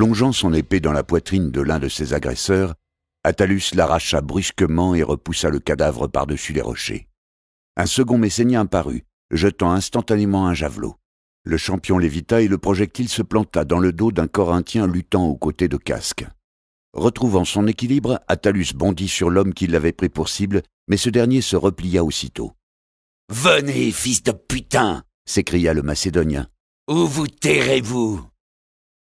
Plongeant son épée dans la poitrine de l'un de ses agresseurs, Attalus l'arracha brusquement et repoussa le cadavre par-dessus les rochers. Un second Messénien parut, jetant instantanément un javelot. Le champion l'évita et le projectile se planta dans le dos d'un Corinthien luttant aux côtés de Casque. Retrouvant son équilibre, Attalus bondit sur l'homme qui l'avait pris pour cible, mais ce dernier se replia aussitôt. « Venez, fils de putain !» s'écria le Macédonien. « Où vous tairez-vous »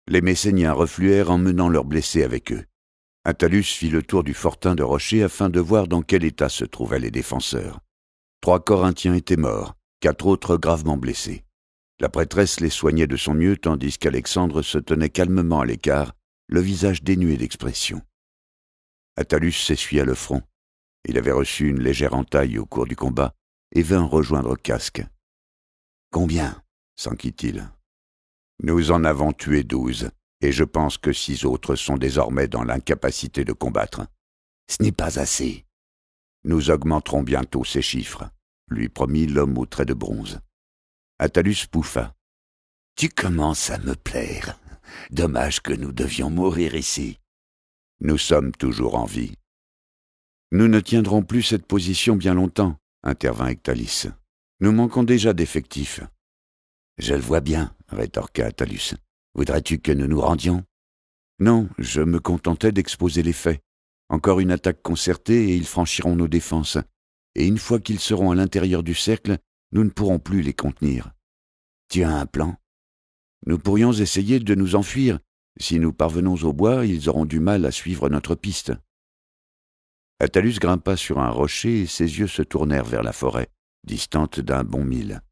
Les Messéniens refluèrent en menant leurs blessés avec eux. Attalus fit le tour du fortin de rochers afin de voir dans quel état se trouvaient les défenseurs. 3 Corinthiens étaient morts, 4 autres gravement blessés. La prêtresse les soignait de son mieux tandis qu'Alexandre se tenait calmement à l'écart, le visage dénué d'expression. Attalus s'essuya le front. Il avait reçu une légère entaille au cours du combat et vint rejoindre Casque. « Combien ?» s'enquit-il. « Nous en avons tué 12, et je pense que 6 autres sont désormais dans l'incapacité de combattre. »« Ce n'est pas assez. »« Nous augmenterons bientôt ces chiffres, » lui promit l'homme aux traits de bronze. Attalus pouffa. « Tu commences à me plaire. Dommage que nous devions mourir ici. » « Nous sommes toujours en vie. »« Nous ne tiendrons plus cette position bien longtemps, » intervint Ectalis. « Nous manquons déjà d'effectifs. »« Je le vois bien, » rétorqua Attalus. « Voudrais-tu que nous nous rendions ?»« Non, je me contentais d'exposer les faits. Encore une attaque concertée et ils franchiront nos défenses. Et une fois qu'ils seront à l'intérieur du cercle, nous ne pourrons plus les contenir. »« Tu as un plan ?»« Nous pourrions essayer de nous enfuir. Si nous parvenons au bois, ils auront du mal à suivre notre piste. » Attalus grimpa sur un rocher et ses yeux se tournèrent vers la forêt, distante d'un bon mille.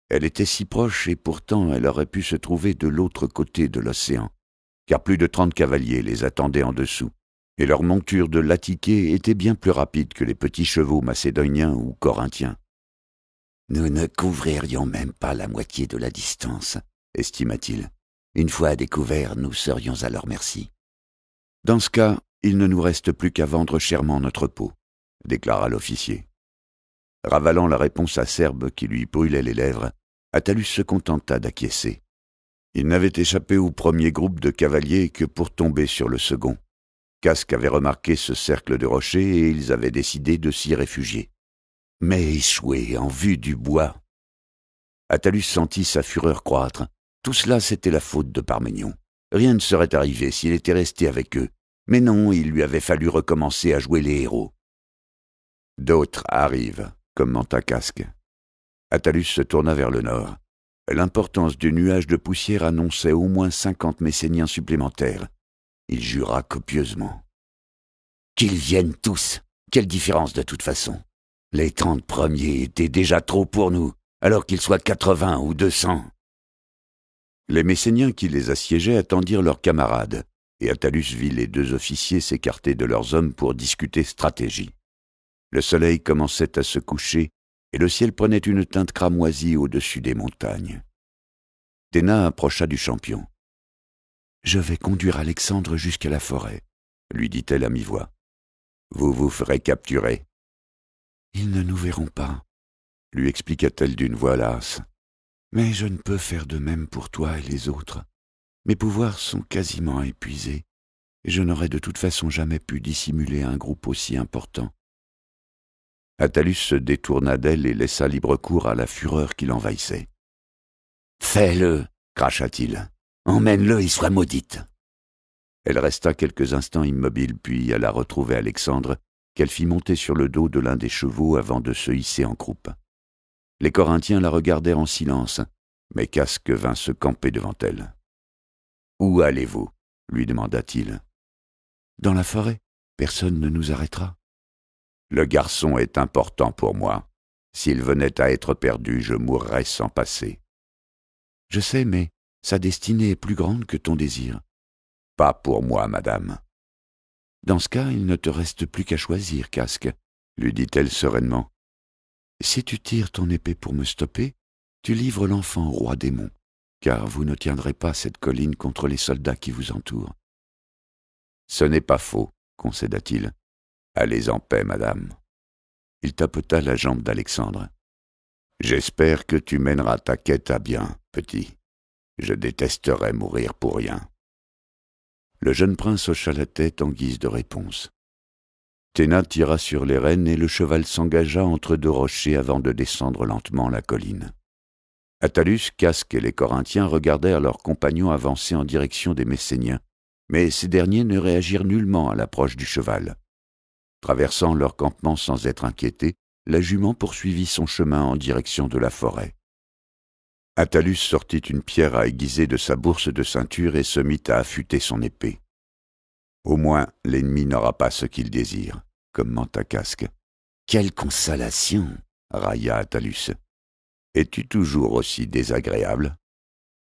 Elle était si proche et pourtant elle aurait pu se trouver de l'autre côté de l'océan, car plus de 30 cavaliers les attendaient en dessous, et leur monture de latiqués était bien plus rapide que les petits chevaux macédoniens ou corinthiens. « Nous ne couvririons même pas la moitié de la distance, » estima-t-il. « Une fois découverts, nous serions à leur merci. »« Dans ce cas, il ne nous reste plus qu'à vendre chèrement notre peau, » déclara l'officier. Ravalant la réponse acerbe qui lui brûlait les lèvres, Attalus se contenta d'acquiescer. Il n'avait échappé au premier groupe de cavaliers que pour tomber sur le second. Casque avait remarqué ce cercle de rochers et ils avaient décidé de s'y réfugier. Mais échouer en vue du bois. Attalus sentit sa fureur croître. Tout cela, c'était la faute de Parménion. Rien ne serait arrivé s'il était resté avec eux. Mais non, il lui avait fallu recommencer à jouer les héros. « D'autres arrivent », commenta Casque. Attalus se tourna vers le nord. L'importance du nuage de poussière annonçait au moins 50 Messéniens supplémentaires. Il jura copieusement. « Qu'ils viennent tous. Quelle différence de toute façon. Les 30 premiers étaient déjà trop pour nous, alors qu'ils soient 80 ou 200. » Les Messéniens qui les assiégeaient attendirent leurs camarades, et Attalus vit les 2 officiers s'écarter de leurs hommes pour discuter stratégie. Le soleil commençait à se coucher, et le ciel prenait une teinte cramoisie au-dessus des montagnes. Théna approcha du champion. « Je vais conduire Alexandre jusqu'à la forêt, » lui dit-elle à mi-voix. « Vous vous ferez capturer. »« Ils ne nous verront pas, » lui expliqua-t-elle d'une voix lasse. « Mais je ne peux faire de même pour toi et les autres. Mes pouvoirs sont quasiment épuisés, et je n'aurais de toute façon jamais pu dissimuler un groupe aussi important. » Attalus se détourna d'elle et laissa libre cours à la fureur qui l'envahissait. « Fais-le » cracha-t-il. « Emmène-le et sois maudite. » Elle resta quelques instants immobile, puis alla retrouver Alexandre, qu'elle fit monter sur le dos de l'un des chevaux avant de se hisser en croupe. Les Corinthiens la regardèrent en silence, mais Casque vint se camper devant elle. « Où allez-vous » lui demanda-t-il. « Dans la forêt. Personne ne nous arrêtera. »« Le garçon est important pour moi. S'il venait à être perdu, je mourrais sans passer. »« Je sais, mais sa destinée est plus grande que ton désir. »« Pas pour moi, madame. »« Dans ce cas, il ne te reste plus qu'à choisir, Casque, » lui dit-elle sereinement. « Si tu tires ton épée pour me stopper, tu livres l'enfant au roi démon, car vous ne tiendrez pas cette colline contre les soldats qui vous entourent. »« Ce n'est pas faux, » concéda-t-il. « Allez en paix, madame. » Il tapota la jambe d'Alexandre. « J'espère que tu mèneras ta quête à bien, petit. Je détesterais mourir pour rien. » Le jeune prince hocha la tête en guise de réponse. Théna tira sur les rênes et le cheval s'engagea entre deux rochers avant de descendre lentement la colline. Attalus, Casque et les Corinthiens regardèrent leurs compagnons avancer en direction des Messéniens, mais ces derniers ne réagirent nullement à l'approche du cheval. Traversant leur campement sans être inquiétés, la jument poursuivit son chemin en direction de la forêt. Attalus sortit une pierre à aiguiser de sa bourse de ceinture et se mit à affûter son épée. « Au moins, l'ennemi n'aura pas ce qu'il désire », commenta Casque. « Quelle consolation !» railla Attalus. « Es-tu toujours aussi désagréable ?»«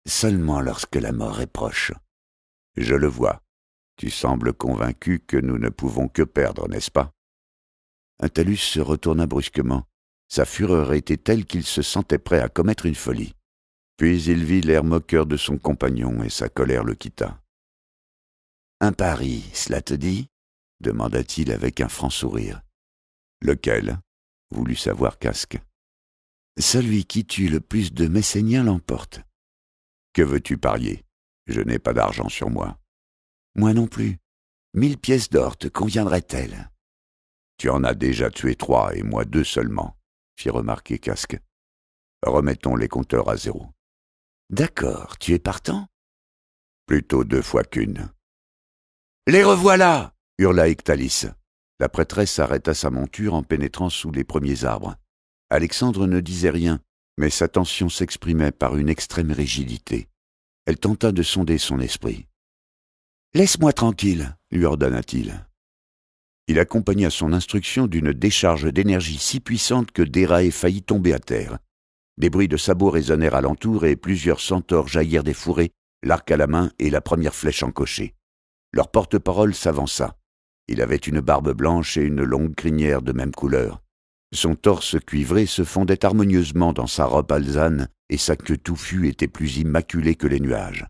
Seulement lorsque la mort est proche. »« Je le vois. Tu sembles convaincu que nous ne pouvons que perdre, n'est-ce pas ?» Attalus se retourna brusquement. Sa fureur était telle qu'il se sentait prêt à commettre une folie. Puis il vit l'air moqueur de son compagnon et sa colère le quitta. « Un pari, cela te dit ?» demanda-t-il avec un franc sourire. « Lequel ?» voulut savoir Casque. « Celui qui tue le plus de Messéniens l'emporte. »« Que veux-tu parier ? Je n'ai pas d'argent sur moi. »« Moi non plus. 1000 pièces d'or te conviendraient-elles ?»« Tu en as déjà tué 3 et moi 2 seulement, » fit remarquer Casque. « Remettons les compteurs à 0. »« D'accord, tu es partant ?»« Plutôt 2 fois qu'une. »« Les revoilà !» hurla Ectalis. La prêtresse arrêta sa monture en pénétrant sous les premiers arbres. Alexandre ne disait rien, mais sa tension s'exprimait par une extrême rigidité. Elle tenta de sonder son esprit. « Laisse-moi tranquille, » lui ordonna-t-il. Il accompagna son instruction d'une décharge d'énergie si puissante que Dérae faillit tomber à terre. Des bruits de sabots résonnèrent alentour et plusieurs centaures jaillirent des fourrés, l'arc à la main et la première flèche encochée. Leur porte-parole s'avança. Il avait une barbe blanche et une longue crinière de même couleur. Son torse cuivré se fondait harmonieusement dans sa robe alezane et sa queue touffue était plus immaculée que les nuages.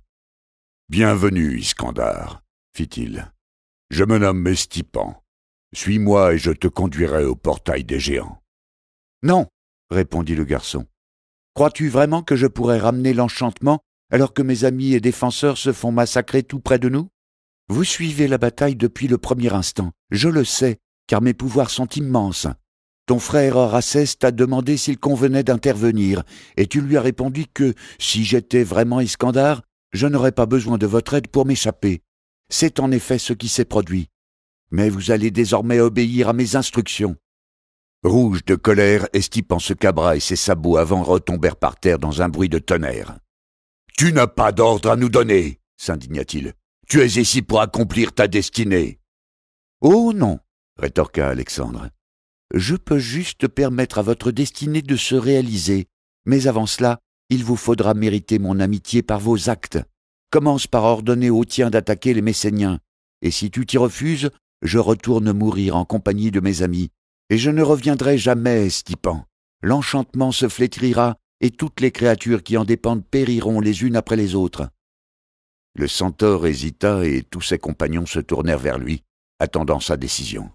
« Bienvenue, Iskandar, fit-il. Je me nomme Mestipan. Suis-moi et je te conduirai au portail des géants. »« Non, répondit le garçon. Crois-tu vraiment que je pourrais ramener l'enchantement alors que mes amis et défenseurs se font massacrer tout près de nous ? Vous suivez la bataille depuis le premier instant, je le sais, car mes pouvoirs sont immenses. Ton frère Horacès t'a demandé s'il convenait d'intervenir, et tu lui as répondu que, si j'étais vraiment Iskandar, je n'aurais pas besoin de votre aide pour m'échapper. C'est en effet ce qui s'est produit. Mais vous allez désormais obéir à mes instructions. » Rouge de colère, Estipan se cabra et ses sabots avant retombèrent par terre dans un bruit de tonnerre. « Tu n'as pas d'ordre à nous donner, s'indigna-t-il. Tu es ici pour accomplir ta destinée. »« Oh non, rétorqua Alexandre. Je peux juste permettre à votre destinée de se réaliser, mais avant cela, il vous faudra mériter mon amitié par vos actes. Commence par ordonner aux tiens d'attaquer les Messéniens, et si tu t'y refuses, je retourne mourir en compagnie de mes amis, et je ne reviendrai jamais, Estipan. L'enchantement se flétrira, et toutes les créatures qui en dépendent périront les unes après les autres. » Le centaure hésita et tous ses compagnons se tournèrent vers lui, attendant sa décision.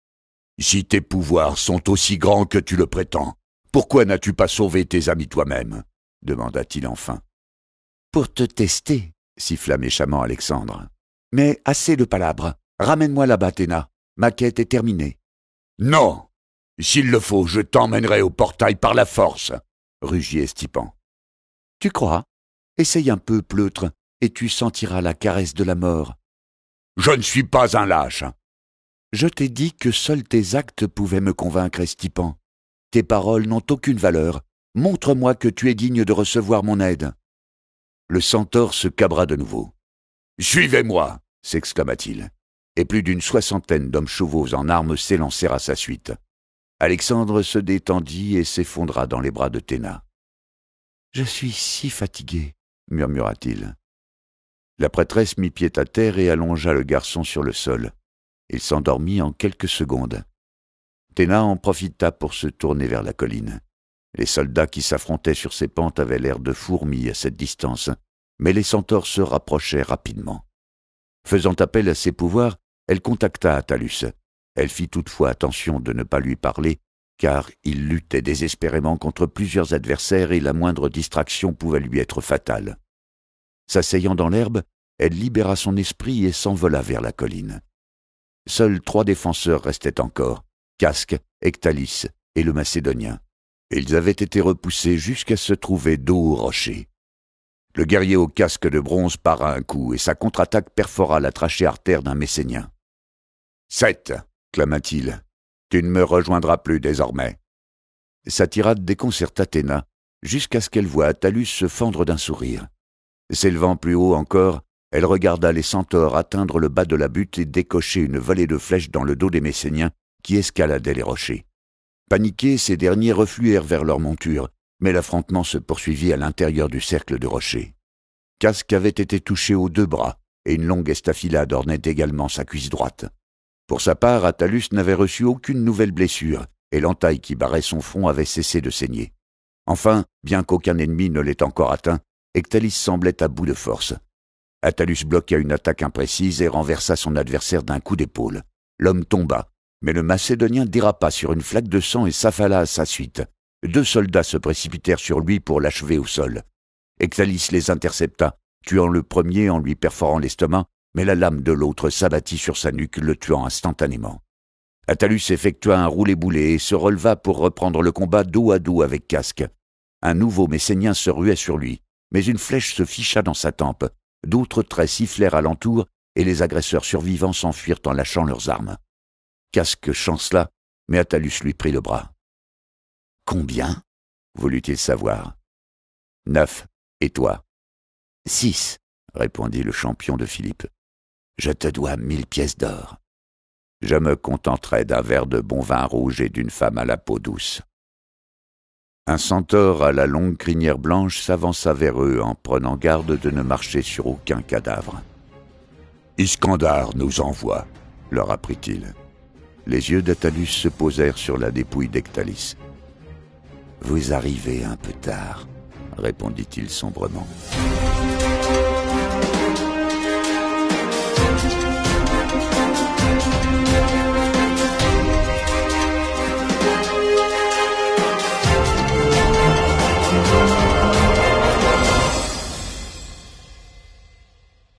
« Si tes pouvoirs sont aussi grands que tu le prétends, pourquoi n'as-tu pas sauvé tes amis toi-même » demanda-t-il enfin. « Pour te tester, » siffla méchamment Alexandre. « Mais assez de palabres. Ramène-moi là-bas, Théna. Ma quête est terminée. »« Non. S'il le faut, je t'emmènerai au portail par la force, » rugit Estipan. « Tu crois ? Essaye un peu, pleutre, et tu sentiras la caresse de la mort. »« Je ne suis pas un lâche. »« Je t'ai dit que seuls tes actes pouvaient me convaincre, Estipan. Tes paroles n'ont aucune valeur. Montre-moi que tu es digne de recevoir mon aide. » Le centaure se cabra de nouveau. « Suivez-moi » s'exclama-t-il, et plus d'une 60aine d'hommes chauveaux en armes s'élancèrent à sa suite. Alexandre se détendit et s'effondra dans les bras de Théna. « Je suis si fatigué, » murmura-t-il. La prêtresse mit pied à terre et allongea le garçon sur le sol. Il s'endormit en quelques secondes. Théna en profita pour se tourner vers la colline. Les soldats qui s'affrontaient sur ces pentes avaient l'air de fourmis à cette distance, mais les centaures se rapprochaient rapidement. Faisant appel à ses pouvoirs, elle contacta Attalus. Elle fit toutefois attention de ne pas lui parler, car il luttait désespérément contre plusieurs adversaires et la moindre distraction pouvait lui être fatale. S'asseyant dans l'herbe, elle libéra son esprit et s'envola vers la colline. Seuls 3 défenseurs restaient encore, Casque, Ectalis et le Macédonien. Ils avaient été repoussés jusqu'à se trouver dos au rocher. Le guerrier au casque de bronze para un coup et sa contre-attaque perfora la trachée artère d'un Messénien. « 7 » clama-t-il. « Tu ne me rejoindras plus désormais. » Sa tirade déconcerta Athéna, jusqu'à ce qu'elle voie Attalus se fendre d'un sourire. S'élevant plus haut encore, elle regarda les centaures atteindre le bas de la butte et décocher une volée de flèches dans le dos des Messéniens qui escaladaient les rochers. Paniqués, ces derniers refluèrent vers leur monture, mais l'affrontement se poursuivit à l'intérieur du cercle de rochers. Casque avait été touché aux 2 bras, et une longue estafilade ornait également sa cuisse droite. Pour sa part, Attalus n'avait reçu aucune nouvelle blessure, et l'entaille qui barrait son front avait cessé de saigner. Enfin, bien qu'aucun ennemi ne l'ait encore atteint, Ectalis semblait à bout de force. Attalus bloqua une attaque imprécise et renversa son adversaire d'un coup d'épaule. L'homme tomba, mais le Macédonien dérapa sur une flaque de sang et s'affala à sa suite. 2 soldats se précipitèrent sur lui pour l'achever au sol. Ectalis les intercepta, tuant le premier en lui perforant l'estomac, mais la lame de l'autre s'abattit sur sa nuque, le tuant instantanément. Attalus effectua un roulé-boulé et se releva pour reprendre le combat dos à dos avec Casque. Un nouveau Messénien se ruait sur lui, mais une flèche se ficha dans sa tempe. D'autres traits sifflèrent alentour et les agresseurs survivants s'enfuirent en lâchant leurs armes. Casque chancela, mais Attalus lui prit le bras. « Combien » voulut-il savoir. « 9, et toi ?»« 6, » répondit le champion de Philippe. « Je te dois 1000 pièces d'or. Je me contenterai d'un verre de bon vin rouge et d'une femme à la peau douce. » Un centaure à la longue crinière blanche s'avança vers eux en prenant garde de ne marcher sur aucun cadavre. « Iskandar nous envoie, » leur apprit-il. Les yeux d'Attalus se posèrent sur la dépouille d'Ectalis. « Vous arrivez un peu tard, » répondit-il sombrement.